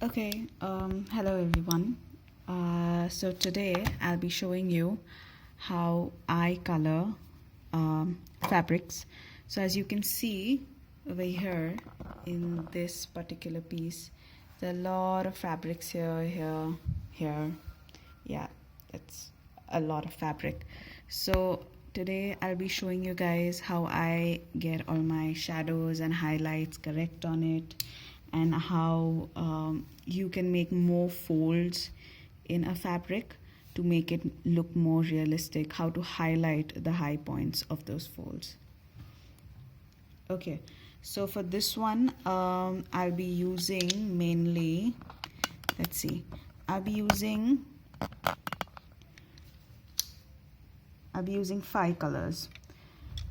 Okay, hello everyone. So today I'll be showing you how I color fabrics. So as you can see over here in this particular piece, there are a lot of fabrics here. Yeah, that's a lot of fabric. So today I'll be showing you guys how I get all my shadows and highlights correct on it, and how you can make more folds in a fabric to make it look more realistic, how to highlight the high points of those folds. Okay, so for this one I'll be using mainly, let's see, I'll be using 5 colors.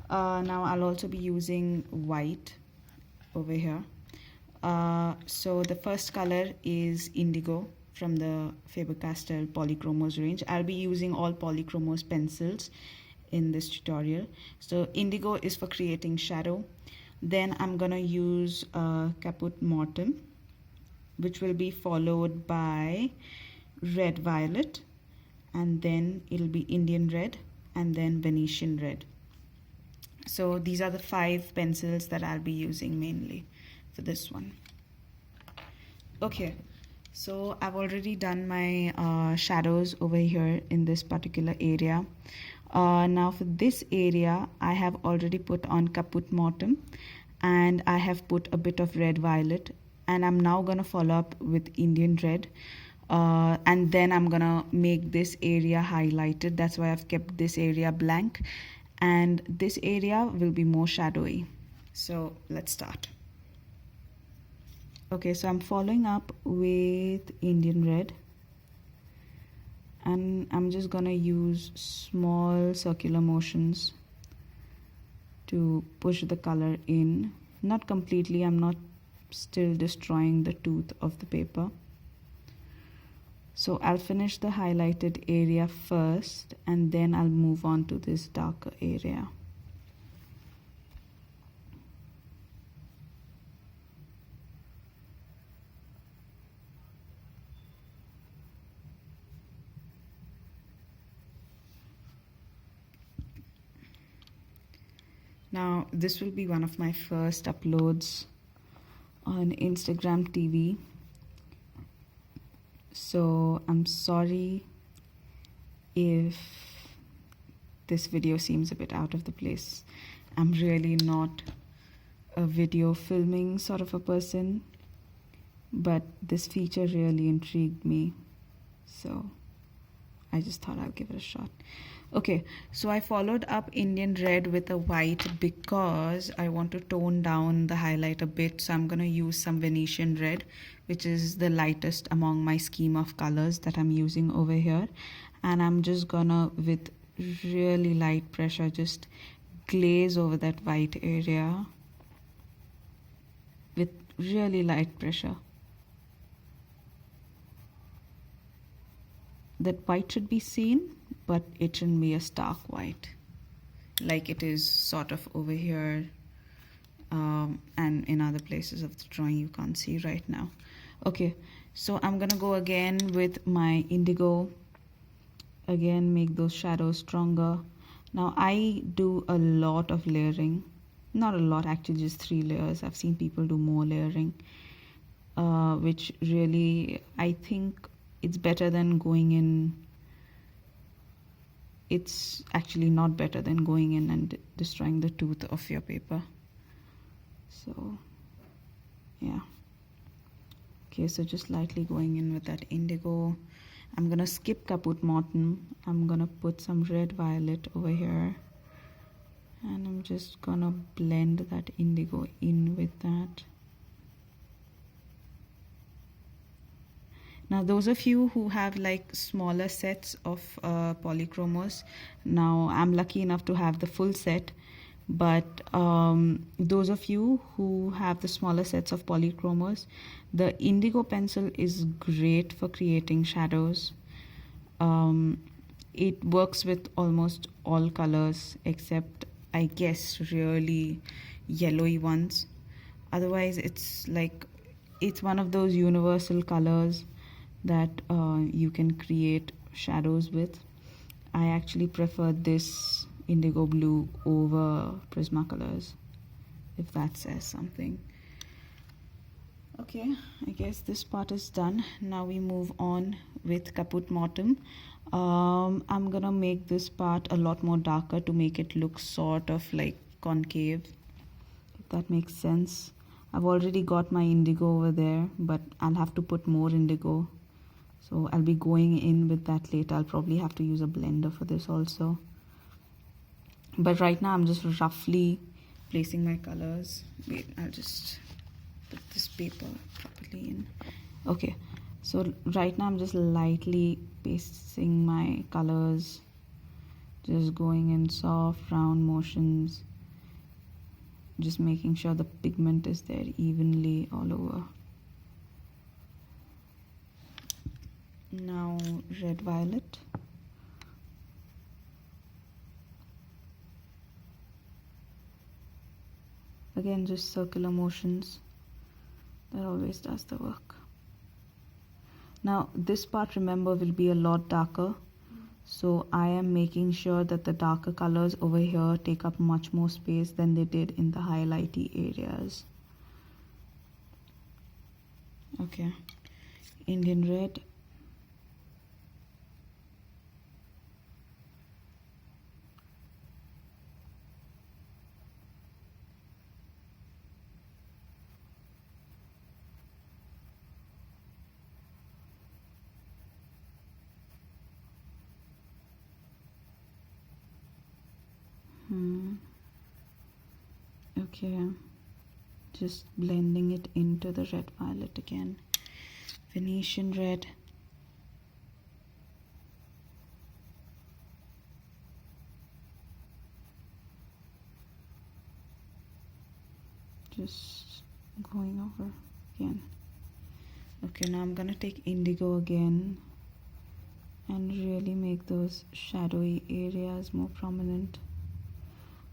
Now I'll also be using white over here. So the first color is Indigo from the Faber Castell Polychromos range. I'll be using all Polychromos pencils in this tutorial. So Indigo is for creating shadow. Then I'm gonna use Caput Mortem, which will be followed by Red Violet, and then it'll be Indian Red, and then Venetian Red. So these are the 5 pencils that I'll be using mainly for this one. Okay, so I've already done my shadows over here in this particular area. Now for this area I have already put on Caput Mortem, and I have put a bit of Red Violet, and I'm now gonna follow up with Indian Red, and then I'm gonna make this area highlighted. That's why I've kept this area blank, and this area will be more shadowy. So let's start. Okay, so I'm following up with Indian Red, and I'm just gonna use small circular motions to push the color in. Not completely, I'm not still destroying the tooth of the paper. So I'll finish the highlighted area first, and then I'll move on to this darker area. Now this will be one of my first uploads on Instagram TV, so I'm sorry if this video seems a bit out of the place. I'm really not a video filming sort of a person, but this feature really intrigued me, so I just thought I'll give it a shot. Okay, so I followed up Indian Red with a white because I want to tone down the highlight a bit. So I'm going to use some Venetian Red, which is the lightest among my scheme of colors that I'm using over here. And I'm just gonna, with really light pressure, just glaze over that white area with really light pressure. That white should be seen, but it shouldn't be a stark white like it is sort of over here, and in other places of the drawing you can't see right now. Okay, so I'm gonna go again with my indigo, again make those shadows stronger. Now I do a lot of layering, not a lot actually, just 3 layers. I've seen people do more layering, which really I think it's better than going in. It's actually not better than going in and destroying the tooth of your paper. So yeah, okay, so just lightly going in with that indigo. I'm gonna skip Caput Mortem. I'm gonna put some Red Violet over here, and I'm just gonna blend that indigo in with that. Now those of you who have like smaller sets of Polychromos, now I'm lucky enough to have the full set, but those of you who have the smaller sets of Polychromos, the Indigo Pencil is great for creating shadows. It works with almost all colors except, I guess, really yellowy ones. Otherwise it's like it's one of those universal colors that you can create shadows with. I actually prefer this indigo blue over Prismacolors, if that says something. Okay, I guess this part is done. Now we move on with Caput Mortuum. I'm gonna make this part a lot more darker to make it look sort of like concave, if that makes sense. I've already got my indigo over there, but I'll have to put more indigo. So I'll be going in with that later. I'll probably have to use a blender for this also. But right now I'm just roughly placing my colors. Wait, I'll just put this paper properly in. Okay, so right now I'm just lightly pasting my colors, just going in soft round motions, just making sure the pigment is there evenly all over. Now red violet. Again, just circular motions. That always does the work. Now this part, remember, will be a lot darker, so I am making sure that the darker colors over here take up much more space than they did in the highlighty areas. Okay, Indian red. Okay, just blending it into the red violet again. Venetian red. Just going over again. Okay, now I'm gonna take indigo again and really make those shadowy areas more prominent.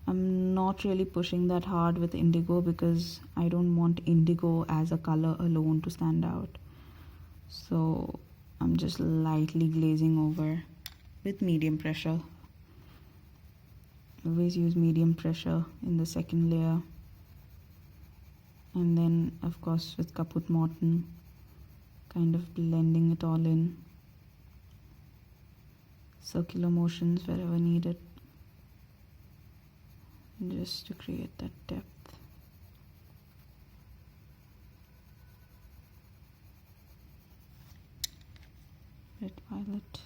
I'm not really pushing that hard with indigo because I don't want indigo as a color alone to stand out. So I'm just lightly glazing over with medium pressure. Always use medium pressure in the second layer. And then, of course, with Caput Mortuum, kind of blending it all in. Circular motions wherever needed, just to create that depth. Red violet.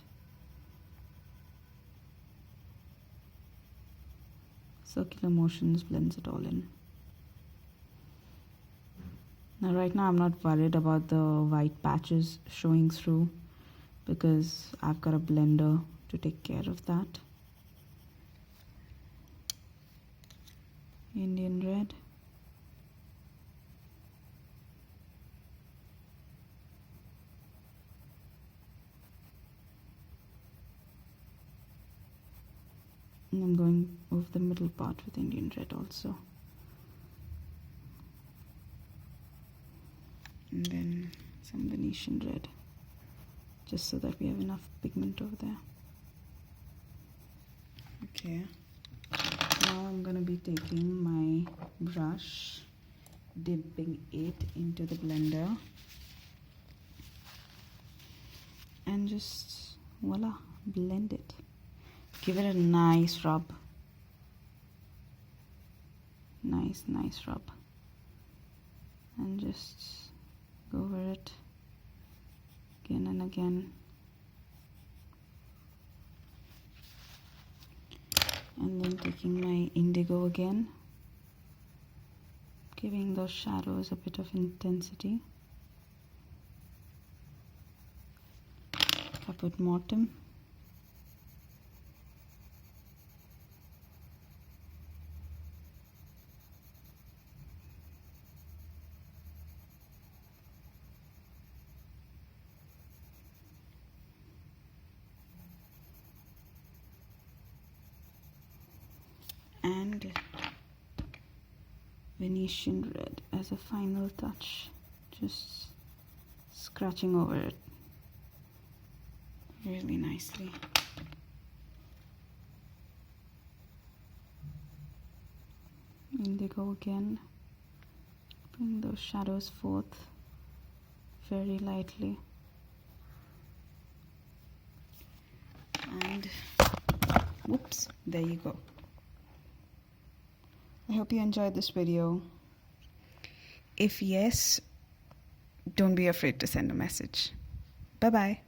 Circular motions blends it all in. Now right now I'm not worried about the white patches showing through because I've got a blender to take care of that. Indian red. And I'm going over the middle part with Indian red also. And then some Venetian red, just so that we have enough pigment over there. Okay, now I'm gonna be taking my brush, dipping it into the blender, and just voila, blend it. Give it a nice rub. Nice rub. And just go over it again and again. And then taking my indigo again, giving those shadows a bit of intensity. Caput Mortuum. And Venetian red as a final touch, just scratching over it really nicely. Indigo again, bring those shadows forth very lightly, and whoops, there you go. I hope you enjoyed this video. If yes, don't be afraid to send a message. Bye bye.